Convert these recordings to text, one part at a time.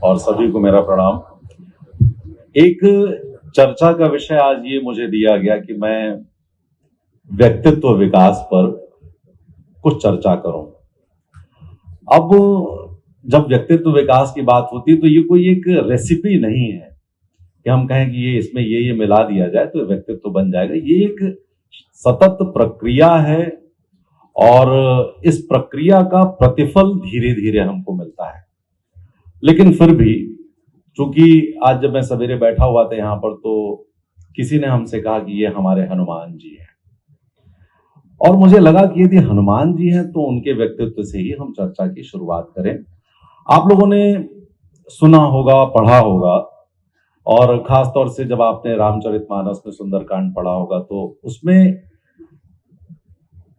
और सभी को मेरा प्रणाम। एक चर्चा का विषय आज ये मुझे दिया गया कि मैं व्यक्तित्व विकास पर कुछ चर्चा करूं। अब जब व्यक्तित्व विकास की बात होती है तो ये कोई एक रेसिपी नहीं है कि हम कहें कि ये इसमें ये मिला दिया जाए तो व्यक्तित्व बन जाएगा। ये एक सतत प्रक्रिया है और इस प्रक्रिया का प्रतिफल धीरे धीरे हमको मिलता है। लेकिन फिर भी चूंकि आज जब मैं सवेरे बैठा हुआ था यहां पर तो किसी ने हमसे कहा कि ये हमारे हनुमान जी हैं, और मुझे लगा कि यदि हनुमान जी हैं तो उनके व्यक्तित्व से ही हम चर्चा की शुरुआत करें। आप लोगों ने सुना होगा, पढ़ा होगा, और खासतौर से जब आपने रामचरितमानस में सुंदरकांड पढ़ा होगा तो उसमें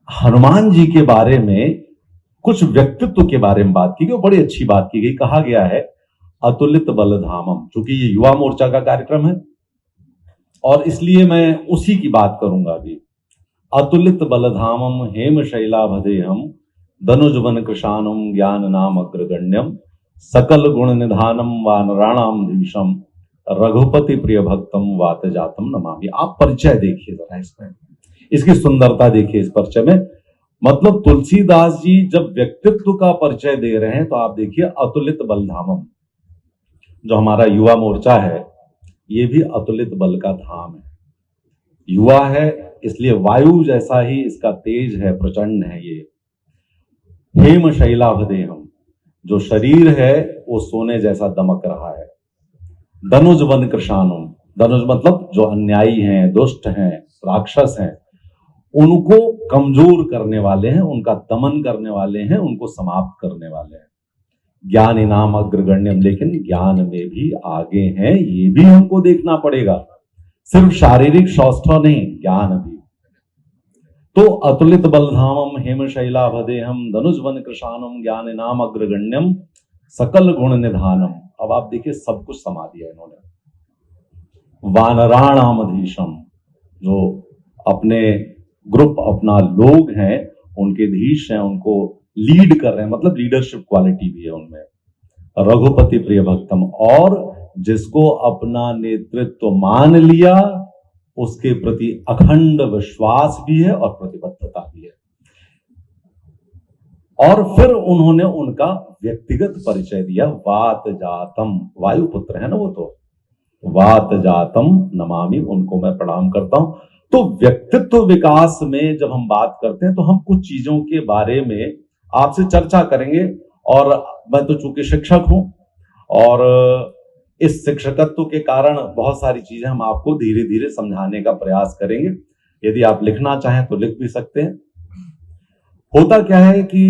हनुमान जी के बारे में कुछ व्यक्तित्व के बारे में बात की गई। बड़ी अच्छी बात की गई। कहा गया है अतुलित बलधामम। चूंकि ये युवा मोर्चा का कार्यक्रम है और इसलिए मैं उसी की बात करूंगा अभी। अतुलित बलधामम हेम शैलाभदेहम धनुजवन कृशानम ज्ञान नाम अग्रगण्यम सकल गुण निधानम वानराणाम धीशम रघुपति प्रिय भक्तम वात जातम नमामि। आप परिचय देखिए जरा, इसमें इसकी सुंदरता देखिए इस परिचय में। मतलब तुलसीदास जी जब व्यक्तित्व का परिचय दे रहे हैं तो आप देखिए अतुलित बलधामम। जो हमारा युवा मोर्चा है ये भी अतुलित बल का धाम है। युवा है इसलिए वायु जैसा ही इसका तेज है, प्रचंड है। ये हेम शैलाभदेहम, जो शरीर है वो सोने जैसा दमक रहा है। धनुज वन कृशानुम, धनुज मतलब जो अन्यायी हैं, दुष्ट हैं, राक्षस हैं, उनको कमजोर करने वाले हैं, उनका दमन करने वाले हैं, उनको समाप्त करने वाले हैं। ज्ञान इनाम अग्रगण्यम, लेकिन ज्ञान में भी आगे हैं, ये भी हमको देखना पड़ेगा। सिर्फ शारीरिक सौष्ठव नहीं, ज्ञान भी। तो अतुलित बलधामम हेम शैलाभदेहम धनुज वन कृशानुम ज्ञान इनाम अग्रगण्यम सकल गुण निधानम। अब आप देखिए सब कुछ समा दिया इन्होंने। वानराणाम धीशम, जो अपने ग्रुप, अपना लोग हैं, उनके धीश हैं, उनको लीड कर रहे हैं, मतलब लीडरशिप क्वालिटी भी है उनमें। रघुपति प्रिय भक्तम, और जिसको अपना नेतृत्व मान लिया उसके प्रति अखंड विश्वास भी है और प्रतिबद्धता भी है। और फिर उन्होंने उनका व्यक्तिगत परिचय दिया। वात जातम, वायुपुत्र है ना वो, तो वात जातम नमामि, उनको मैं प्रणाम करता हूं। तो व्यक्तित्व विकास में जब हम बात करते हैं तो हम कुछ चीजों के बारे में आपसे चर्चा करेंगे। और मैं तो चूंकि शिक्षक हूं और इस शिक्षकत्व के कारण बहुत सारी चीजें हम आपको धीरे धीरे समझाने का प्रयास करेंगे। यदि आप लिखना चाहें तो लिख भी सकते हैं। होता क्या है कि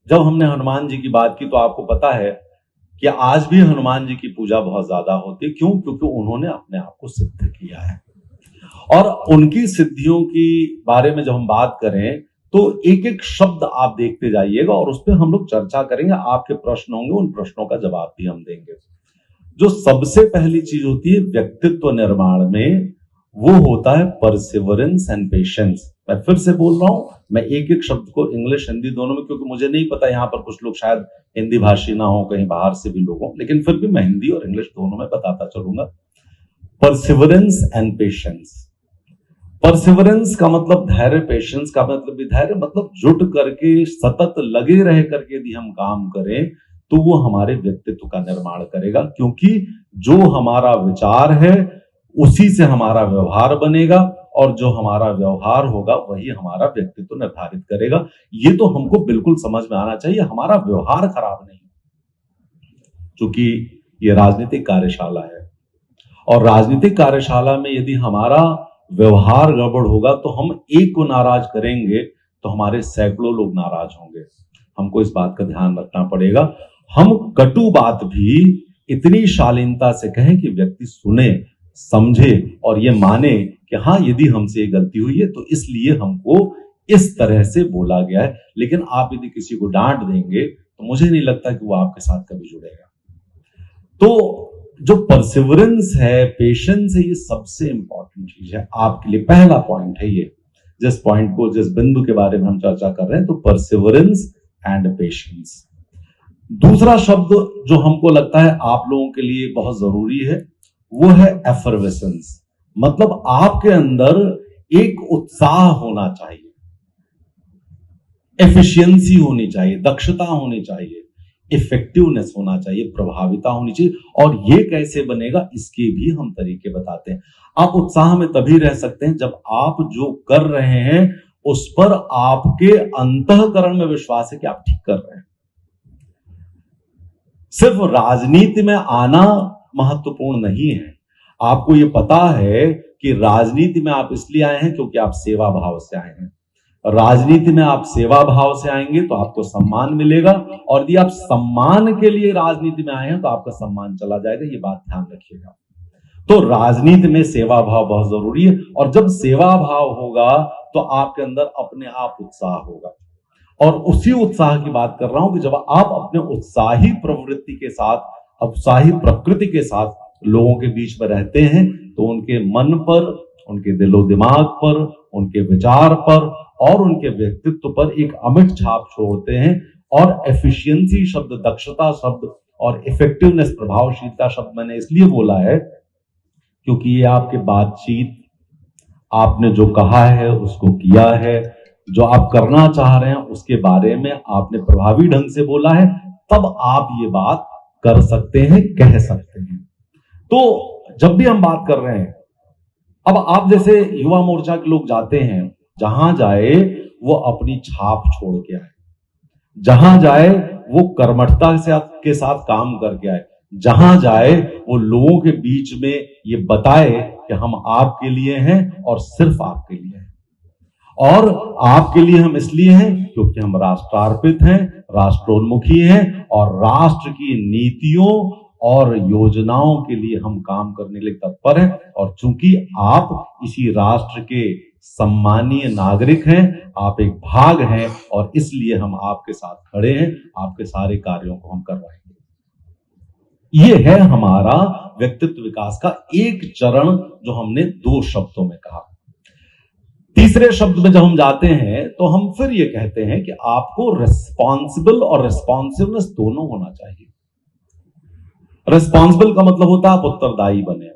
जब हमने हनुमान जी की बात की तो आपको पता है कि आज भी हनुमान जी की पूजा बहुत ज्यादा होती है। क्यों? क्योंकि उन्होंने अपने आप को सिद्ध किया है। और उनकी सिद्धियों की बारे में जब हम बात करें तो एक एक शब्द आप देखते जाइएगा और उस पर हम लोग चर्चा करेंगे। आपके प्रश्न होंगे, उन प्रश्नों का जवाब भी हम देंगे। जो सबसे पहली चीज होती है व्यक्तित्व निर्माण में, वो होता है परसिवरेंस एंड पेशेंस। मैं फिर से बोल रहा हूं, मैं एक एक शब्द को इंग्लिश हिंदी दोनों में, क्योंकि मुझे नहीं पता यहां पर कुछ लोग शायद हिंदी भाषी ना हो, कहीं बाहर से भी लोग हों, लेकिन फिर भी मैं हिंदी और इंग्लिश दोनों में बताता चलूंगा। Perseverance and patience. परसिवरेंस का मतलब धैर्य, पेशेंस का मतलब भी धैर्य, मतलब जुट करके सतत लगे रह करके यदि हम काम करें तो वो हमारे व्यक्तित्व का निर्माण करेगा। क्योंकि जो हमारा विचार है उसी से हमारा व्यवहार बनेगा और जो हमारा व्यवहार होगा वही हमारा व्यक्तित्व निर्धारित करेगा। ये तो हमको बिल्कुल समझ में आना चाहिए। हमारा व्यवहार खराब नहीं, क्योंकि ये राजनीतिक कार्यशाला है और राजनीतिक कार्यशाला में यदि हमारा व्यवहार गड़बड़ होगा तो हम एक को नाराज करेंगे तो हमारे सैकड़ों लोग नाराज होंगे। हमको इस बात का ध्यान रखना पड़ेगा। हम कटु बात भी इतनी शालीनता से कहें कि व्यक्ति सुने, समझे और ये माने कि हाँ, यदि हमसे ये गलती हुई है तो इसलिए हमको इस तरह से बोला गया है। लेकिन आप यदि किसी को डांट देंगे तो मुझे नहीं लगता कि वो आपके साथ कभी जुड़ेगा। तो जो परसिवरेंस है, पेशेंस है, ये सबसे इंपॉर्टेंट चीज है आपके लिए। पहला पॉइंट है ये, जिस पॉइंट को, जिस बिंदु के बारे में हम चर्चा कर रहे हैं, तो परसिवरेंस एंड पेशेंस। दूसरा शब्द जो हमको लगता है आप लोगों के लिए बहुत जरूरी है वो है एफर्वेसेंस। मतलब आपके अंदर एक उत्साह होना चाहिए, एफिशिएंसी होनी चाहिए, दक्षता होनी चाहिए, इफेक्टिवनेस होना चाहिए, प्रभाविता होनी चाहिए। और ये कैसे बनेगा इसके भी हम तरीके बताते हैं। आप उत्साह में तभी रह सकते हैं जब आप जो कर रहे हैं उस पर आपके अंतःकरण में विश्वास है कि आप ठीक कर रहे हैं। सिर्फ राजनीति में आना महत्वपूर्ण नहीं है। आपको यह पता है कि राजनीति में आप इसलिए आए हैं क्योंकि आप सेवा भाव से आए हैं। राजनीति में आप सेवा भाव से आएंगे तो आपको सम्मान मिलेगा, और यदि आप सम्मान के लिए राजनीति में आए हैं तो आपका सम्मान चला जाएगा। ये बात ध्यान रखिएगा। तो राजनीति में सेवा भाव बहुत जरूरी है, और जब सेवा भाव होगा तो आपके अंदर अपने आप उत्साह होगा। और उसी उत्साह की बात कर रहा हूं कि जब आप अपने उत्साही प्रवृत्ति के साथ, उत्साही प्रकृति के साथ लोगों के बीच में रहते हैं तो उनके मन पर, उनके दिलो दिमाग पर, उनके विचार पर और उनके व्यक्तित्व पर एक अमिट छाप छोड़ते हैं। और एफिशिएंसी शब्द, दक्षता शब्द और इफेक्टिवनेस, प्रभावशीलता शब्द मैंने इसलिए बोला है क्योंकि ये आपके बातचीत, आपने जो कहा है उसको किया है, जो आप करना चाह रहे हैं उसके बारे में आपने प्रभावी ढंग से बोला है, तब आप ये बात कर सकते हैं, कह सकते हैं। तो जब भी हम बात कर रहे हैं, अब आप जैसे युवा मोर्चा के लोग जाते हैं, जहां जाए वो अपनी छाप छोड़ के आए, जहां जाए वो कर्मठता के साथ काम करके आए, जहां जाए वो लोगों के बीच में ये बताए कि हम आपके लिए हैं और सिर्फ आपके लिए हैं। और आपके लिए हम इसलिए हैं क्योंकि हम राष्ट्रार्पित हैं, राष्ट्रोन्मुखी हैं और राष्ट्र की नीतियों और योजनाओं के लिए हम काम करने के लिए तत्पर हैं। और चूंकि आप इसी राष्ट्र के सम्मानीय नागरिक हैं, आप एक भाग हैं, और इसलिए हम आपके साथ खड़े हैं, आपके सारे कार्यों को हम करवाएंगे। ये है हमारा व्यक्तित्व विकास का एक चरण जो हमने 2 शब्दों में कहा। तीसरे शब्द में जब हम जाते हैं तो हम फिर ये कहते हैं कि आपको रिस्पॉन्सिबल और रिस्पॉन्सिवनेस दोनों होना चाहिए। रिस्पॉन्सिबल का मतलब होता है आप उत्तरदायी बने।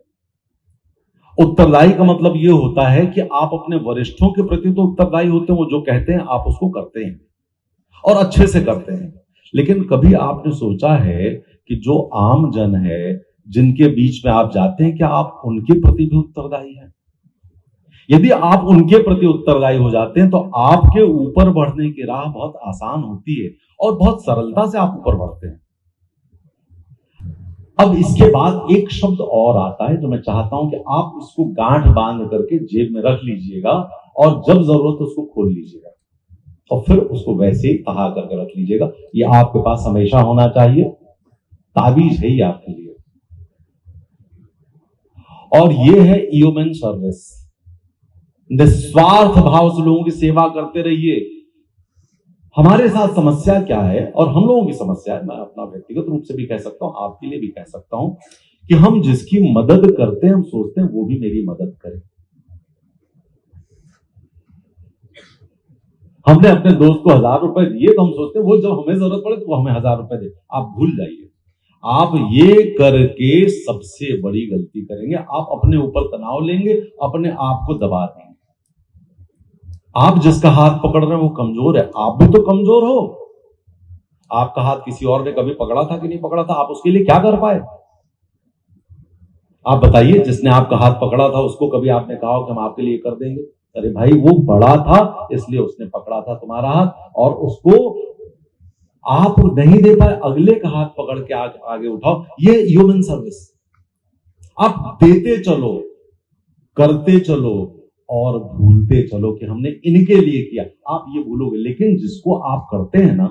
उत्तरदायी का मतलब यह होता है कि आप अपने वरिष्ठों के प्रति तो उत्तरदायी होते हैं, वो जो कहते हैं आप उसको करते हैं और अच्छे से करते हैं। लेकिन कभी आपने सोचा है कि जो आम जन है, जिनके बीच में आप जाते हैं, क्या आप उनके प्रति भी उत्तरदायी हैं? यदि आप उनके प्रति उत्तरदायी हो जाते हैं तो आपके ऊपर बढ़ने की राह बहुत आसान होती है और बहुत सरलता से आप ऊपर बढ़ते हैं। अब इसके बाद एक शब्द और आता है जो मैं चाहता हूं कि आप उसको गांठ बांध करके जेब में रख लीजिएगा और जब जरूरत उसको खोल लीजिएगा और फिर उसको वैसे ही तहा करके रख लीजिएगा। ये आपके पास हमेशा होना चाहिए, ताबीज है ये आपके लिए। और ये है ह्यूमन सर्विस। निस्वार्थ भाव से लोगों की सेवा करते रहिए। हमारे साथ समस्या क्या है, और हम लोगों की समस्या है, मैं अपना व्यक्तिगत रूप से भी कह सकता हूं, आपके लिए भी कह सकता हूं, कि हम जिसकी मदद करते हैं हम सोचते हैं वो भी मेरी मदद करे। हमने अपने दोस्त को 1000 रुपए दिए तो हम सोचते हैं वो जब हमें जरूरत पड़े तो वो हमें 1000 रुपए दे। आप भूल जाइए, आप ये करके सबसे बड़ी गलती करेंगे। आप अपने ऊपर तनाव लेंगे, अपने आप को दबा देंगे। आप जिसका हाथ पकड़ रहे हैं वो कमजोर है, आप भी तो कमजोर हो। आपका हाथ किसी और ने कभी पकड़ा था कि नहीं पकड़ा था? आप उसके लिए क्या कर पाए? आप बताइए, जिसने आपका हाथ पकड़ा था उसको कभी आपने कहा कि हम आपके लिए कर देंगे? अरे भाई, वो बड़ा था इसलिए उसने पकड़ा था तुम्हारा हाथ, और उसको आप नहीं दे पाए, अगले का हाथ पकड़ के आगे उठाओ। ये ह्यूमन सर्विस। आप देते चलो, करते चलो और भूलते चलो कि हमने इनके लिए किया। आप ये भूलोगे, लेकिन जिसको आप करते हैं ना,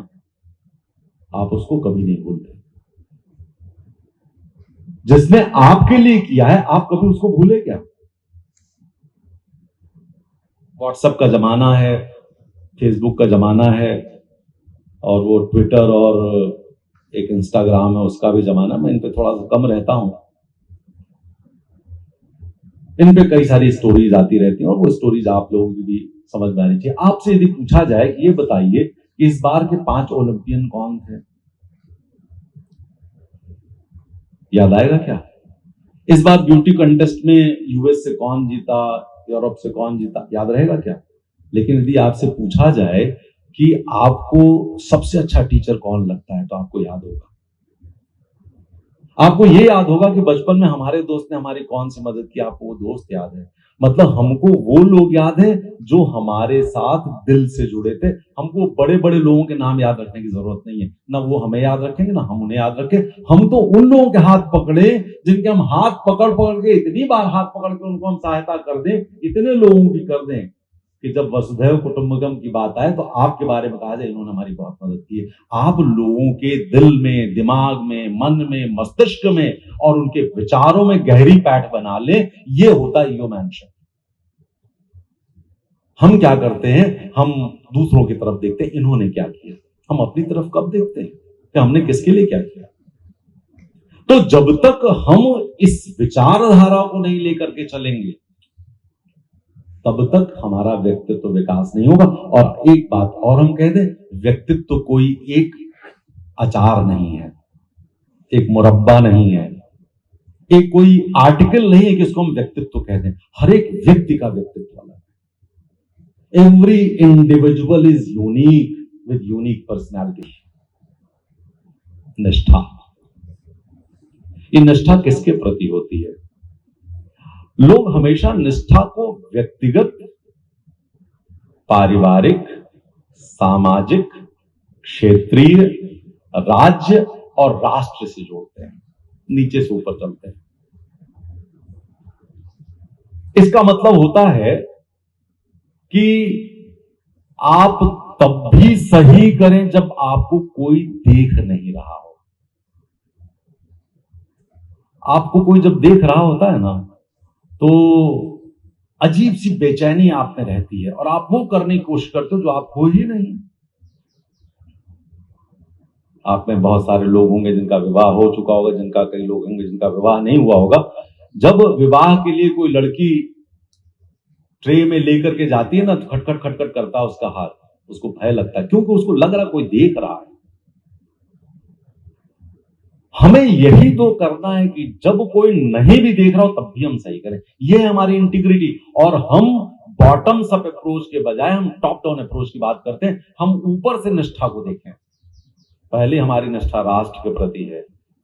आप उसको कभी नहीं भूलते। जिसने आपके लिए किया है आप कभी उसको भूले क्या? व्हाट्सएप का जमाना है, फेसबुक का जमाना है, और वो ट्विटर और एक इंस्टाग्राम है उसका भी जमाना। मैं इन पे थोड़ा सा कम रहता हूं। इन पे कई सारी स्टोरीज आती रहती हैं और वो स्टोरीज आप लोगों की भी समझ में आनी चाहिए। आपसे यदि पूछा जाए कि ये बताइए कि इस बार के 5 ओलंपियन कौन थे, याद आएगा क्या? इस बार ब्यूटी कंटेस्ट में यूएस से कौन जीता, यूरोप से कौन जीता, याद रहेगा क्या? लेकिन यदि आपसे पूछा जाए कि आपको सबसे अच्छा टीचर कौन लगता है, तो आपको याद होगा। आपको ये याद होगा कि बचपन में हमारे दोस्त ने हमारी कौन सी मदद की, आपको वो दोस्त याद है। मतलब हमको वो लोग याद है जो हमारे साथ दिल से जुड़े थे। हमको बड़े बड़े लोगों के नाम याद रखने की जरूरत नहीं है, ना वो हमें याद रखेंगे ना हम उन्हें याद रखें। हम तो उन लोगों के हाथ पकड़े जिनके हम हाथ पकड़ पकड़ के, इतनी बार हाथ पकड़ के उनको हम सहायता कर दें, इतने लोगों की कर दें कि जब वसुधैव कुटुंबकम की बात आए तो आपके बारे में कहा जाए इन्होंने हमारी बहुत मदद की है। आप लोगों के दिल में, दिमाग में, मन में, मस्तिष्क में और उनके विचारों में गहरी पैठ बना ले, ये होता है ईगो मैंशन। हम क्या करते हैं, हम दूसरों की तरफ देखते हैं, इन्होंने क्या किया। हम अपनी तरफ कब देखते हैं कि हमने किसके लिए क्या किया? तो जब तक हम इस विचारधारा को नहीं लेकर के चलेंगे तब तक हमारा व्यक्तित्व विकास नहीं होगा। और एक बात और हम कह दें, व्यक्तित्व कोई एक अचार नहीं है, एक मुरब्बा नहीं है, एक कोई आर्टिकल नहीं है कि उसको हम व्यक्तित्व कह दें। हर एक व्यक्ति का व्यक्तित्व अलग है। Every individual is unique with unique personality. निष्ठा, ये निष्ठा किसके प्रति होती है? लोग हमेशा निष्ठा को व्यक्तिगत, पारिवारिक, सामाजिक, क्षेत्रीय, राज्य और राष्ट्र से जोड़ते हैं, नीचे से ऊपर चलते हैं। इसका मतलब होता है कि आप तब भी सही करें जब आपको कोई देख नहीं रहा हो। आपको कोई जब देख रहा होता है ना, तो अजीब सी बेचैनी आप में रहती है और आप वो करने की कोशिश करते हो जो आप हो ही नहीं। आप में बहुत सारे लोग होंगे जिनका विवाह हो चुका होगा, जिनका कई लोग होंगे जिनका विवाह नहीं हुआ होगा। जब विवाह के लिए कोई लड़की ट्रे में लेकर के जाती है ना, तो खटखट खटखट करता है उसका हाथ, उसको भय लगता है, क्योंकि उसको लग रहा कोई देख रहा है। हमें यही तो करना है कि जब कोई नहीं भी देख रहा हो तब भी हम सही करें। यह है हमारी इंटीग्रिटी। और हम बॉटम्स अप अप्रोच के बजाय हम टॉप डाउन अप्रोच की बात करते हैं। हम ऊपर से निष्ठा को देखें। पहले हमारी निष्ठा राष्ट्र के प्रति है,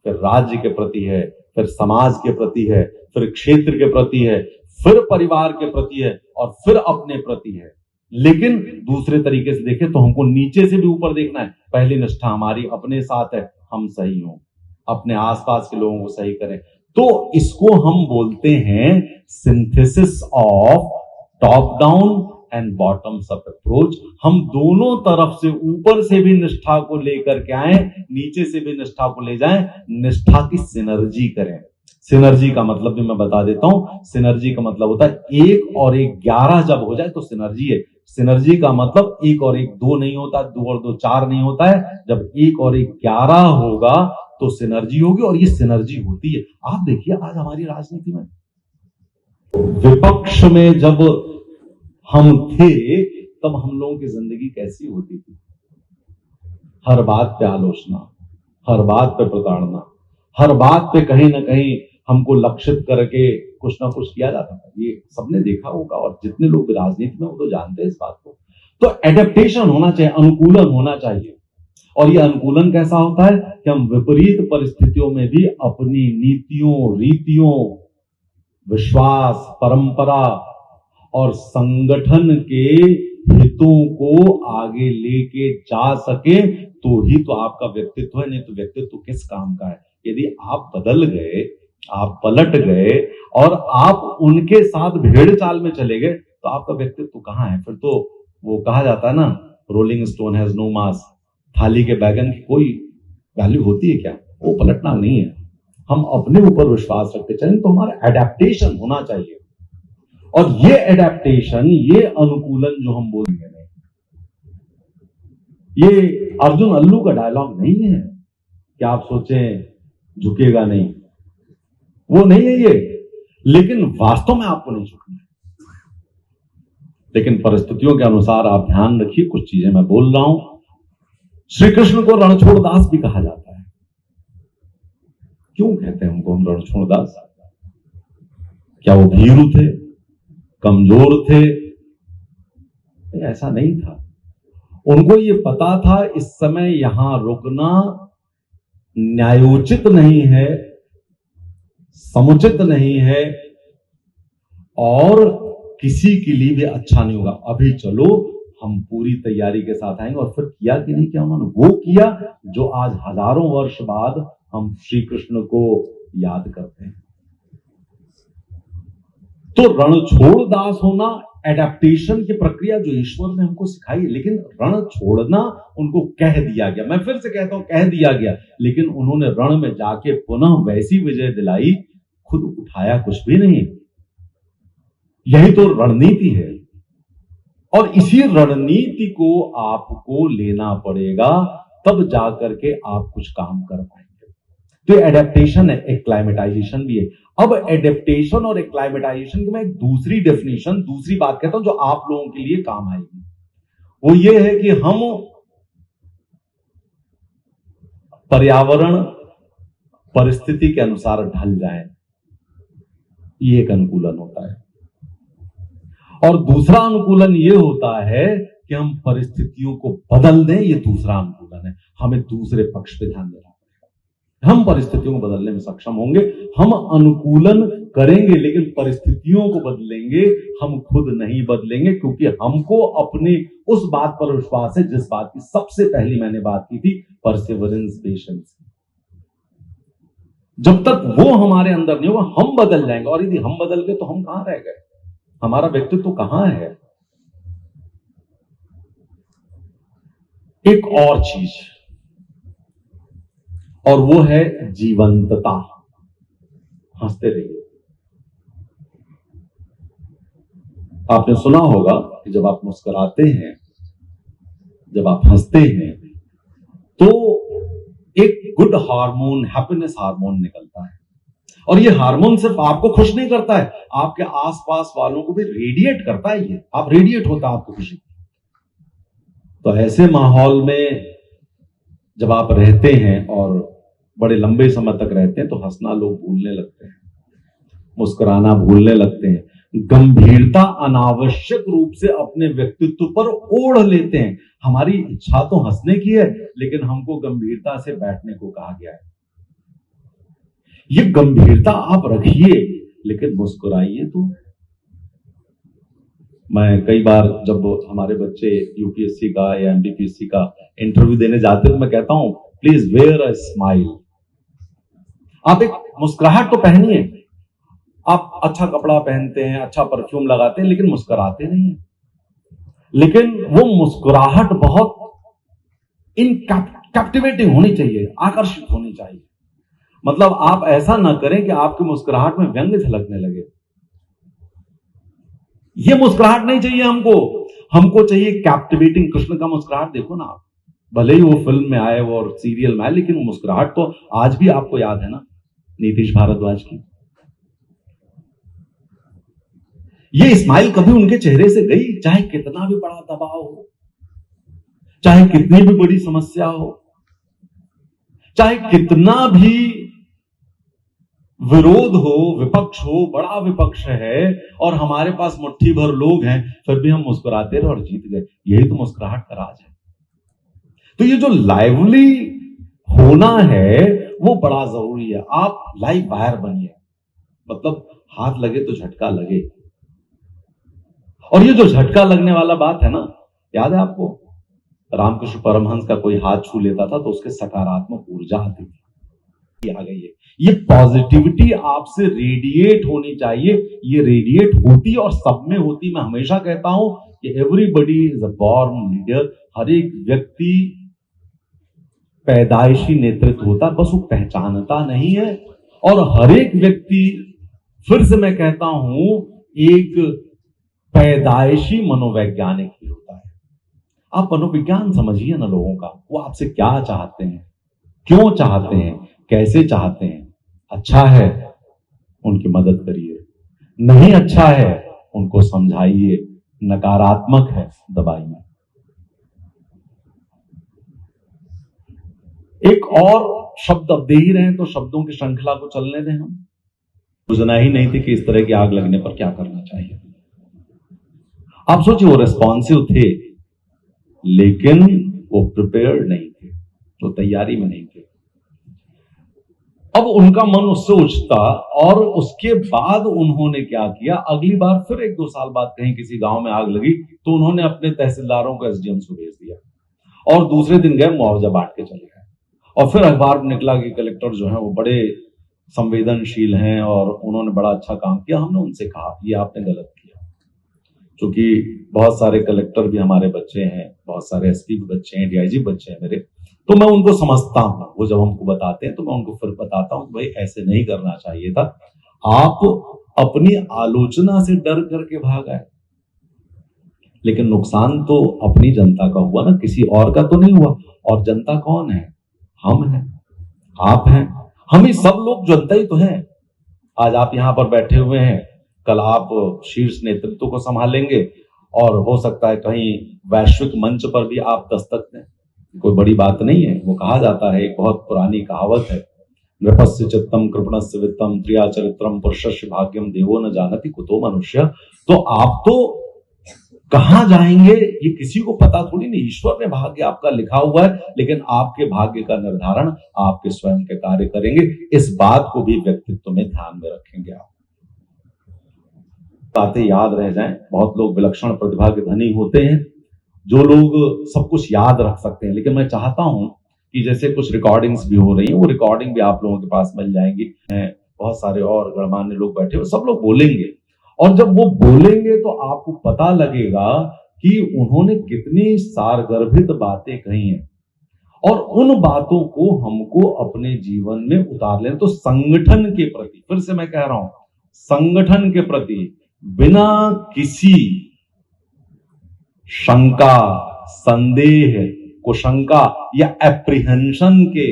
फिर राज्य के प्रति है, फिर समाज के प्रति है, फिर क्षेत्र के प्रति है, फिर परिवार के प्रति है और फिर अपने प्रति है। लेकिन दूसरे तरीके से देखें तो हमको नीचे से भी ऊपर देखना है। पहली निष्ठा हमारी अपने साथ है, हम सही हों, अपने आसपास के लोगों को सही करें। तो इसको हम बोलते हैं synthesis of top down and bottoms up approach. हम दोनों तरफ से, ऊपर से भी निष्ठा को लेकर के आए, नीचे से भी निष्ठा को ले जाएं, निष्ठा की सिनर्जी करें। सिनर्जी का मतलब भी मैं बता देता हूं। सिनर्जी का मतलब होता है 1 और 1 11 जब हो जाए तो सिनर्जी है। सिनर्जी का मतलब 1 और 1 2 नहीं होता, 2 और 2 4 नहीं होता है। जब 1 और 1 11 होगा तो सिनर्जी होगी, और ये सिनर्जी होती है। आप देखिए आज हमारी राजनीति में, विपक्ष में जब हम थे तब हम लोगों की जिंदगी कैसी होती थी। हर बात पे आलोचना, हर बात पे प्रताड़ना, हर बात पे कहीं ना कहीं हमको लक्षित करके कुछ ना कुछ किया जाता था। ये सबने देखा होगा, और जितने लोग राजनीति में वो तो जानते हैं इस बात को। तो एडेप्टेशन होना चाहिए, अनुकूलन होना चाहिए। और ये अनुकूलन कैसा होता है कि हम विपरीत परिस्थितियों में भी अपनी नीतियों, रीतियों, विश्वास, परंपरा और संगठन के हितों को आगे लेके जा सके, तो ही तो आपका व्यक्तित्व है। नहीं तो व्यक्तित्व किस काम का है? यदि आप बदल गए, आप पलट गए और आप उनके साथ भेड़ चाल में चले गए, तो आपका व्यक्तित्व कहां है? फिर तो वो कहा जाता है ना, रोलिंग स्टोन हैज नो मास। थाली के बैगन की कोई वैल्यू होती है क्या? वो पलटना नहीं है। हम अपने ऊपर विश्वास रखते चलें तो हमारा एडेप्टेशन होना चाहिए। और ये एडेप्टेशन, ये अनुकूलन जो हम बोलेंगे, ये अर्जुन अल्लू का डायलॉग नहीं है कि आप सोचें झुकेगा नहीं, वो नहीं है ये। लेकिन वास्तव में आपको नहीं झुकना है। लेकिन परिस्थितियों के अनुसार आप ध्यान रखिए, कुछ चीजें मैं बोल रहा हूं। श्री कृष्ण को रणछोड़ दास भी कहा जाता है। क्यों कहते हैं उनको हम रणछोड़दास? क्या वो भीरू थे, कमजोर थे? ऐसा नहीं था। उनको ये पता था इस समय यहां रुकना न्यायोचित नहीं है, समुचित नहीं है और किसी के लिए भी अच्छा नहीं होगा। अभी चलो हम पूरी तैयारी के साथ आएंगे। और फिर किया कि नहीं किया उन्होंने? वो किया जो आज हजारों वर्ष बाद हम श्री कृष्ण को याद करते हैं। तो रणछोड़ दास होना एडेप्टेशन की प्रक्रिया जो ईश्वर ने हमको सिखाई है, लेकिन रण छोड़ना उनको कह दिया गया। मैं फिर से कहता हूं, कह दिया गया, लेकिन उन्होंने रण में जाके पुनः वैसी विजय दिलाई, खुद उठाया कुछ भी नहीं। यही तो रणनीति है। और इसी रणनीति को आपको लेना पड़ेगा, तब जाकर के आप कुछ काम कर पाएंगे। तो एडेप्टेशन है, एक्लाइमेटाइजेशन भी है। अब एडेप्टेशन और एक्लाइमेटाइजेशन की मैं एक दूसरी डेफिनेशन, दूसरी बात कहता हूं जो आप लोगों के लिए काम आएगी। वो ये है कि हम पर्यावरण परिस्थिति के अनुसार ढल जाएं, ये एक अनुकूलन होता है। और दूसरा अनुकूलन ये होता है कि हम परिस्थितियों को बदल दें, ये दूसरा अनुकूलन है। हमें दूसरे पक्ष पे ध्यान देना पड़ेगा। हम परिस्थितियों को बदलने में सक्षम होंगे, हम अनुकूलन करेंगे, लेकिन परिस्थितियों को बदलेंगे, हम खुद नहीं बदलेंगे, क्योंकि हमको अपने उस बात पर विश्वास है जिस बात की सबसे पहली मैंने बात की थी, परसिवरेंस, पेशेंस। जब तक वो हमारे अंदर नहीं होगा, हम बदल जाएंगे। और यदि हम बदल गए तो हम कहां रह गए? हमारा व्यक्तित्व कहां है? एक और चीज, और वो है जीवंतता। हंसते रहिए। आपने सुना होगा कि जब आप मुस्कुराते हैं, जब आप हंसते हैं, तो एक गुड हार्मोन, हैप्पीनेस हार्मोन निकलता है। और ये हार्मोन सिर्फ आपको खुश नहीं करता है, आपके आसपास वालों को भी रेडिएट करता है। ये आप रेडिएट होता है आपको खुशी। तो ऐसे माहौल में जब आप रहते हैं और बड़े लंबे समय तक रहते हैं, तो हंसना लोग भूलने लगते हैं, मुस्कुराना भूलने लगते हैं, गंभीरता अनावश्यक रूप से अपने व्यक्तित्व पर ओढ़ लेते हैं। हमारी इच्छा तो हंसने की है, लेकिन हमको गंभीरता से बैठने को कहा गया है। ये गंभीरता आप रखिए, लेकिन मुस्कुराइए तो। मैं कई बार जब हमारे बच्चे यूपीएससी का या एमपीपीएससी का इंटरव्यू देने जाते हैं, तो मैं कहता हूं प्लीज वेयर अ स्माइल। आप एक मुस्कुराहट तो पहनिए। आप अच्छा कपड़ा पहनते हैं, अच्छा परफ्यूम लगाते हैं, लेकिन मुस्कुराते नहीं है। लेकिन वो मुस्कुराहट बहुत कैप्टिवेटिंग होनी चाहिए, आकर्षित होनी चाहिए। मतलब आप ऐसा ना करें कि आपकी मुस्कुराहट में व्यंग्य झलकने लगे। ये मुस्कुराहट नहीं चाहिए हमको। हमको चाहिए कैप्टिवेटिंग। कृष्ण का मुस्कुराहट देखो ना आप, भले ही वो फिल्म में आए वो और सीरियल में आए, लेकिन वो मुस्कुराहट तो आज भी आपको याद है ना, नीतीश भारद्वाज की। ये स्माइल कभी उनके चेहरे से गई? चाहे कितना भी बड़ा दबाव हो, चाहे कितनी भी बड़ी समस्या हो, चाहे कितना भी विरोध हो, विपक्ष हो, बड़ा विपक्ष है और हमारे पास मुट्ठी भर लोग हैं, फिर भी हम मुस्कुराते रहे और जीत गए। यही तो मुस्कुराहट का राज है। तो ये जो लाइवली होना है वो बड़ा जरूरी है। आप लाइव वायर बनिए, मतलब हाथ लगे तो झटका लगे। और ये जो झटका लगने वाला बात है ना, याद है आपको, रामकृष्ण परमहंस का कोई हाथ छू लेता था तो उसके सकारात्मक ऊर्जा आती थी। आ गई है ये पॉजिटिविटी, आपसे रेडिएट होनी चाहिए। ये रेडिएट होती और सब में होती। मैं हमेशा कहता हूं कि everybody is a born leader. हर एक व्यक्ति पैदाइशी नेतृत्व होता है, बस वो पहचानता नहीं है। और हर एक व्यक्ति, फिर से मैं कहता हूं, एक पैदाइशी मनोवैज्ञानिक भी होता है। आप मनोविज्ञान समझिए ना लोगों का, वो आपसे क्या चाहते हैं, क्यों चाहते हैं, कैसे चाहते हैं। अच्छा है उनकी मदद करिए, नहीं अच्छा है उनको समझाइए, नकारात्मक है दबाइए। एक और शब्द अब दे ही रहे हैं तो शब्दों की श्रृंखला को चलने दें। हम योजना ही नहीं थी कि इस तरह की आग लगने पर क्या करना चाहिए। आप सोचिए, वो रेस्पॉन्सिव थे लेकिन वो प्रिपेयर्ड नहीं थे, तो तैयारी में नहीं थे। अब उनका मन उससे उछता और उसके बाद उन्होंने क्या किया, अगली बार फिर 1-2 साल बाद कहीं किसी गांव में आग लगी तो उन्होंने अपने तहसीलदारों को एसडीएम को भेज दिया और दूसरे दिन गए मुआवजा बांट के चले गए। और फिर अखबार में निकला कि कलेक्टर जो है वो बड़े संवेदनशील हैं और उन्होंने बड़ा अच्छा काम किया। हमने उनसे कहा ये आपने गलत किया, क्योंकि बहुत सारे कलेक्टर भी हमारे बच्चे हैं, बहुत सारे एसपी भी बच्चे हैं, डीआईजी बच्चे हैं मेरे, तो मैं उनको समझता हूं। वो जब हमको बताते हैं तो मैं उनको फिर बताता हूं कि भाई ऐसे नहीं करना चाहिए था, आप अपनी आलोचना से डर करके भाग आए, लेकिन नुकसान तो अपनी जनता का हुआ ना, किसी और का तो नहीं हुआ। और जनता कौन है? हम हैं, आप हैं, हम ही सब लोग जनता ही तो हैं। आज आप यहां पर बैठे हुए हैं, कल आप शीर्ष नेतृत्व को संभालेंगे और हो सकता है कहीं वैश्विक मंच पर भी आप दस्तक दें। कोई बड़ी बात नहीं है। वो कहा जाता है, एक बहुत पुरानी कहावत है, नृपस्य चित्तम कृपणस्य वित्तम त्रिया चरित्रम पुरुषस्य भाग्यम देवो न जानति कुतो मनुष्य। तो आप तो कहां जाएंगे ये किसी को पता थोड़ी नहीं, ईश्वर ने भाग्य आपका लिखा हुआ है, लेकिन आपके भाग्य का निर्धारण आपके स्वयं के कार्य करेंगे। इस बात को भी व्यक्तित्व में ध्यान में रखेंगे। आप बातें याद रह जाएं। बहुत लोग विलक्षण प्रतिभा के धनी होते हैं, जो लोग सब कुछ याद रख सकते हैं, लेकिन मैं चाहता हूं कि जैसे कुछ रिकॉर्डिंग्स भी हो रही हैं, वो रिकॉर्डिंग भी आप लोगों के पास मिल जाएंगी। बहुत सारे और गणमान्य लोग बैठे हुए, सब लोग बोलेंगे, और जब वो बोलेंगे तो आपको पता लगेगा कि उन्होंने कितनी सारगर्भित बातें कही हैं, और उन बातों को हमको अपने जीवन में उतार लें। तो संगठन के प्रति, फिर से मैं कह रहा हूं, संगठन के प्रति बिना किसी शंका, संदेह, कुशंका या एप्रीहेंशन के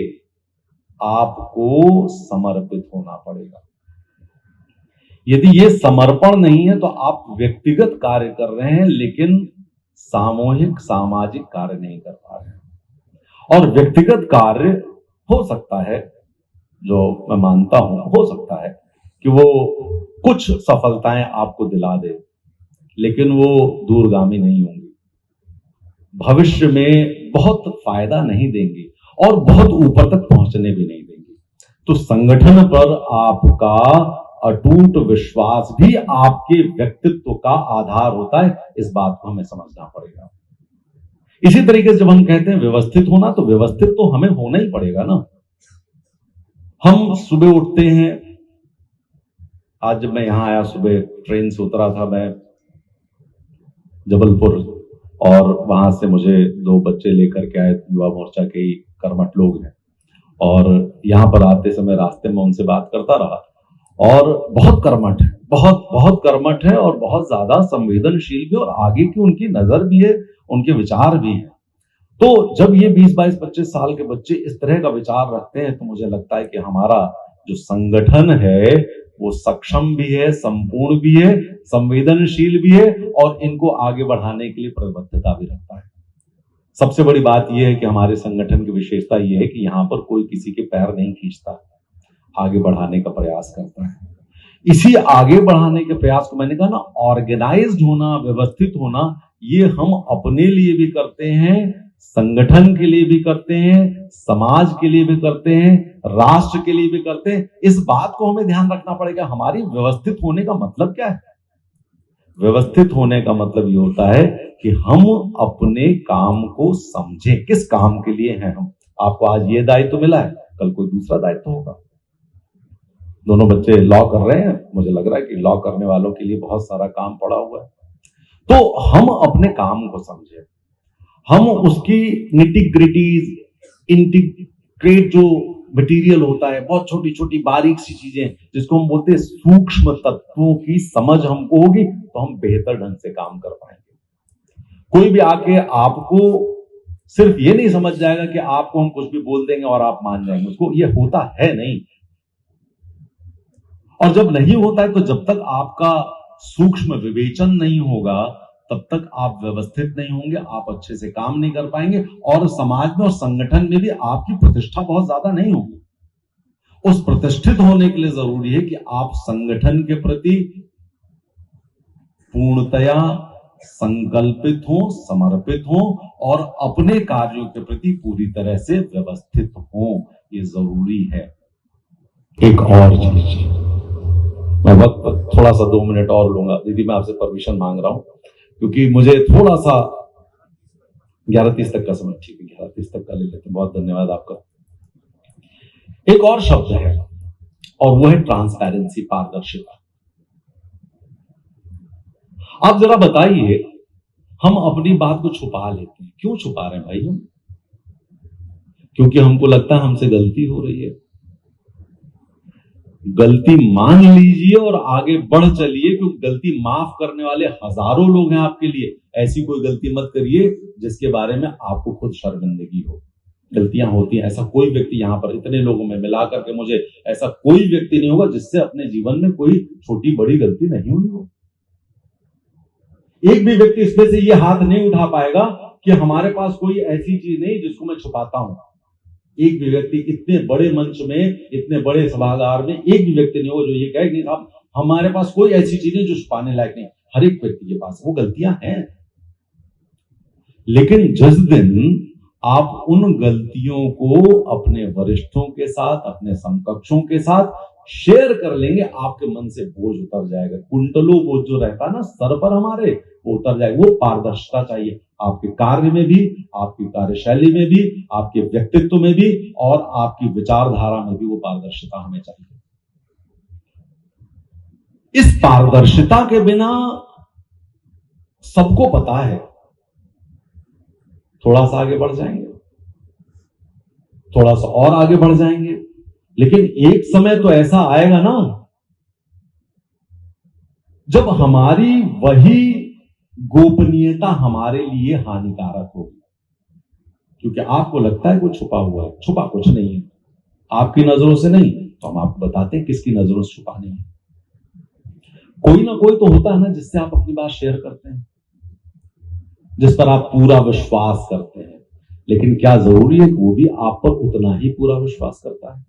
आपको समर्पित होना पड़ेगा। यदि ये समर्पण नहीं है तो आप व्यक्तिगत कार्य कर रहे हैं लेकिन सामूहिक सामाजिक कार्य नहीं कर पा रहे हैं। और व्यक्तिगत कार्य हो सकता है, जो मैं मानता हूं, हो सकता है कि वो कुछ सफलताएं आपको दिला दे, लेकिन वो दूरगामी नहीं होंगी, भविष्य में बहुत फायदा नहीं देंगे और बहुत ऊपर तक पहुंचने भी नहीं देंगे। तो संगठन पर आपका अटूट विश्वास भी आपके व्यक्तित्व का आधार होता है। इस बात को हमें समझना पड़ेगा। इसी तरीके से जब हम कहते हैं व्यवस्थित होना, तो व्यवस्थित तो हमें होना ही पड़ेगा ना। हम सुबह उठते हैं, आज जब मैं यहां आया, सुबह ट्रेन से उतरा था मैं जबलपुर, और वहां से मुझे 2 बच्चे लेकर के आए, युवा मोर्चा के ही कर्मठ लोग हैं, और यहां पर आते समय रास्ते में उनसे बात करता रहा। और बहुत कर्मठ है, बहुत कर्मठ है, और बहुत ज्यादा संवेदनशील भी, और आगे की उनकी नजर भी है, उनके विचार भी हैं। तो जब ये 20, 22, 25 साल के बच्चे इस तरह का विचार रखते हैं तो मुझे लगता है कि हमारा जो संगठन है वो सक्षम भी है, संपूर्ण भी है, संवेदनशील भी है, और इनको आगे बढ़ाने के लिए प्रतिबद्धता भी रखता है। सबसे बड़ी बात यह है कि हमारे संगठन की विशेषता यह है कि यहां पर कोई किसी के पैर नहीं खींचता, आगे बढ़ाने का प्रयास करता है। इसी आगे बढ़ाने के प्रयास को, मैंने कहा ना, ऑर्गेनाइज्ड होना, व्यवस्थित होना, ये हम अपने लिए भी करते हैं, संगठन के लिए भी करते हैं, समाज के लिए भी करते हैं, राष्ट्र के लिए भी करते हैं। इस बात को हमें ध्यान रखना पड़ेगा। हमारी व्यवस्थित होने का मतलब क्या है? व्यवस्थित होने का मतलब ये होता है कि हम अपने काम को समझें, किस काम के लिए हैं हम। आपको आज ये दायित्व मिला है, कल कोई दूसरा दायित्व होगा। दोनों बच्चे लॉ कर रहे हैं, मुझे लग रहा है कि लॉ करने वालों के लिए बहुत सारा काम पड़ा हुआ है। तो हम अपने काम को समझें, हम उसकी निटी ग्रिटीज, इंटीग्रेट जो मटेरियल होता है, बहुत छोटी छोटी बारीक सी चीजें जिसको हम बोलते हैं सूक्ष्म तत्वों की समझ हमको होगी तो हम बेहतर ढंग से काम कर पाएंगे। कोई भी आके आपको सिर्फ ये नहीं समझ जाएगा कि आपको हम कुछ भी बोल देंगे और आप मान जाएंगे, उसको ये होता है नहीं। और जब नहीं होता है तो जब तक आपका सूक्ष्म विवेचन नहीं होगा तब तक आप व्यवस्थित नहीं होंगे, आप अच्छे से काम नहीं कर पाएंगे, और समाज में और संगठन में भी आपकी प्रतिष्ठा बहुत ज्यादा नहीं होगी। उस प्रतिष्ठित होने के लिए जरूरी है कि आप संगठन के प्रति पूर्णतया संकल्पित हो, समर्पित हो और अपने कार्यों के प्रति पूरी तरह से व्यवस्थित हो। ये जरूरी है। एक और चीज, मैं वक्त थोड़ा सा 2 मिनट और लूंगा। दीदी मैं आपसे परमिशन मांग रहा हूं क्योंकि मुझे थोड़ा सा 11:30 तक का समय, ठीक है 11:30 तक का ले लेते हैं। बहुत धन्यवाद आपका। एक और शब्द है और वो है ट्रांसपेरेंसी, पारदर्शिता। आप जरा बताइए, हम अपनी बात को छुपा लेते हैं। क्यों छुपा रहे हैं भाई हम? क्योंकि हमको लगता है हमसे गलती हो रही है। गलती मान लीजिए और आगे बढ़ चलिए, क्योंकि गलती माफ करने वाले हजारों लोग हैं आपके लिए। ऐसी कोई गलती मत करिए जिसके बारे में आपको खुद शर्मिंदगी हो। गलतियां होती हैं, ऐसा कोई व्यक्ति यहां पर इतने लोगों में मिला करके मुझे ऐसा कोई व्यक्ति नहीं होगा जिससे अपने जीवन में कोई छोटी बड़ी गलती नहीं हुई हो। एक भी व्यक्ति इसमें से ये हाथ नहीं उठा पाएगा कि हमारे पास कोई ऐसी चीज नहीं जिसको मैं छुपाता हूं। एक भी व्यक्ति इतने बड़े मंच में, इतने बड़े सभागार में एक भी व्यक्ति नहीं होगा जो ये कहे नहीं साहब हमारे पास कोई ऐसी चीज नहीं जो छुपाने लायक नहीं। हर एक व्यक्ति के पास वो गलतियां हैं। लेकिन जिस दिन आप उन गलतियों को अपने वरिष्ठों के साथ, अपने समकक्षों के साथ शेयर कर लेंगे, आपके मन से बोझ उतर जाएगा। कुंटलों बोझ जो रहता है ना सर पर हमारे, वो उतर जाएगा। वो पारदर्शिता चाहिए आपके कार्य में भी, आपकी कार्यशैली में भी, आपके व्यक्तित्व में भी और आपकी विचारधारा में भी वो पारदर्शिता हमें चाहिए। इस पारदर्शिता के बिना सबको पता है थोड़ा सा आगे बढ़ जाएंगे, थोड़ा सा और आगे बढ़ जाएंगे, लेकिन एक समय तो ऐसा आएगा ना जब हमारी वही गोपनीयता हमारे लिए हानिकारक होगी। क्योंकि आपको लगता है कुछ छुपा हुआ है, छुपा कुछ नहीं है आपकी नजरों से नहीं, तो हम आपको बताते हैं किसकी नजरों से छुपा नहीं है। कोई ना कोई तो होता है ना जिससे आप अपनी बात शेयर करते हैं, जिस पर आप पूरा विश्वास करते हैं। लेकिन क्या जरूरी है कि वो भी आप पर उतना ही पूरा विश्वास करता है?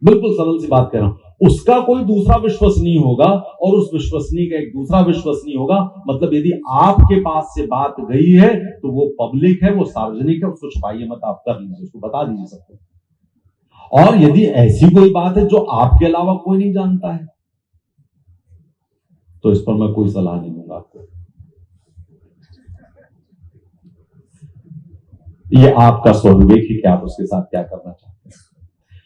बिल्कुल सरल सी बात कह रहा हूं। उसका कोई दूसरा विश्वसनीय होगा और उस विश्वसनीय का एक दूसरा विश्वसनीय होगा। मतलब यदि आपके पास से बात गई है तो वो पब्लिक है, वो सार्वजनिक है, उसको छुपाइए मत, आप कर लीजिए, उसको बता दीजिए सबको। और यदि ऐसी कोई बात है जो आपके अलावा कोई नहीं जानता है तो इस पर मैं कोई सलाह नहीं दूंगा आपको। ये आपका स्वविवेक है कि आप उसके साथ क्या करना चाहते हैं।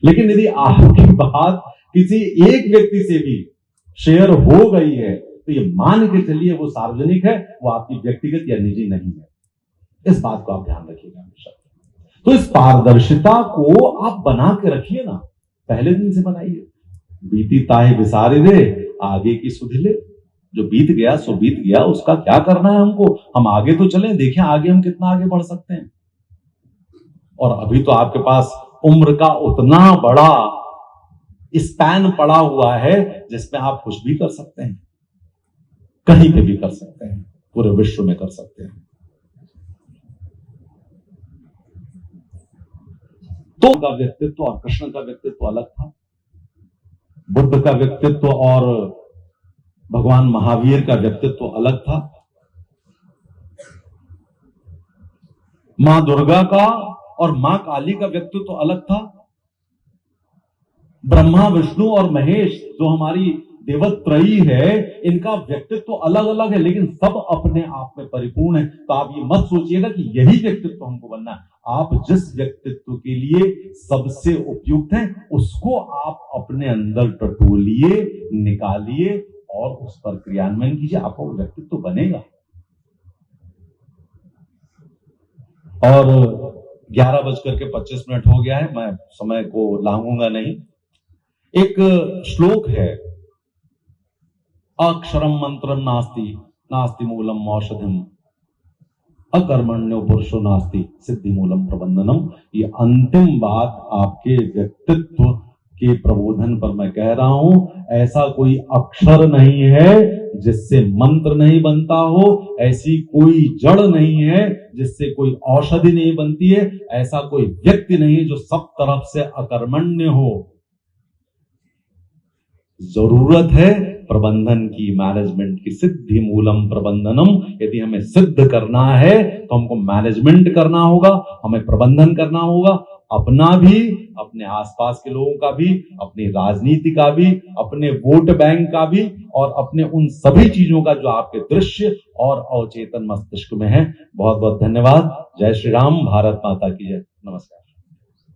लेकिन यदि आपकी बात किसी एक व्यक्ति से भी शेयर हो गई है तो ये मान के चलिए वो सार्वजनिक है, वो आपकी व्यक्तिगत या निजी नहीं है। इस बात को आप ध्यान रखिएगा हमेशा। तो इस पारदर्शिता को आप बना के रखिए ना, पहले दिन से बनाइए। बीती ताहे बिसारे दे, आगे की सुधिले। जो बीत गया सो बीत गया, उसका क्या करना है हमको। हम आगे तो चलें, देखें आगे हम कितना आगे बढ़ सकते हैं। और अभी तो आपके पास उम्र का उतना बड़ा स्पैन पड़ा हुआ है जिसमें आप कुछ भी कर सकते हैं, कहीं पे भी कर सकते हैं, पूरे विश्व में कर सकते हैं। तो का व्यक्तित्व और कृष्ण का व्यक्तित्व अलग था। बुद्ध का व्यक्तित्व और भगवान महावीर का व्यक्तित्व अलग था। मां दुर्गा का और मां काली का व्यक्तित्व अलग था। ब्रह्मा, विष्णु और महेश जो हमारी देवत्रयी है, इनका व्यक्तित्व अलग अलग है, लेकिन सब अपने आप में परिपूर्ण है। तो आप ये मत सोचिएगा कि यही व्यक्तित्व हमको बनना है। आप जिस व्यक्तित्व के लिए सबसे उपयुक्त हैं, उसको आप अपने अंदर टटोलिए, निकालिए और उस पर क्रियान्वयन कीजिए, आपका वो व्यक्तित्व बनेगा। और 11:25 हो गया है, मैं समय को लांघूंगा नहीं। एक श्लोक है, अक्षरम मंत्रम नास्ति, नास्ति मूलम औषधिम, अकर्मण्यो पुरुषो नास्ति, सिद्धि मूलम प्रबंधनम। ये अंतिम बात आपके व्यक्तित्व कि प्रबोधन पर मैं कह रहा हूं, ऐसा कोई अक्षर नहीं है जिससे मंत्र नहीं बनता हो, ऐसी कोई जड़ नहीं है जिससे कोई औषधि नहीं बनती है, ऐसा कोई व्यक्ति नहीं है जो सब तरफ से अकर्मण्य हो। जरूरत है प्रबंधन की, मैनेजमेंट की। सिद्धि मूलम प्रबंधनम। यदि हमें सिद्ध करना है तो हमको मैनेजमेंट करना होगा, हमें प्रबंधन करना होगा, अपना भी, अपने आसपास के लोगों का भी, अपनी राजनीति का भी, अपने वोट बैंक का भी, और अपने उन सभी चीजों का जो आपके दृश्य और अवचेतन मस्तिष्क में है। बहुत बहुत धन्यवाद। जय श्री राम। भारत माता की जय। नमस्कार।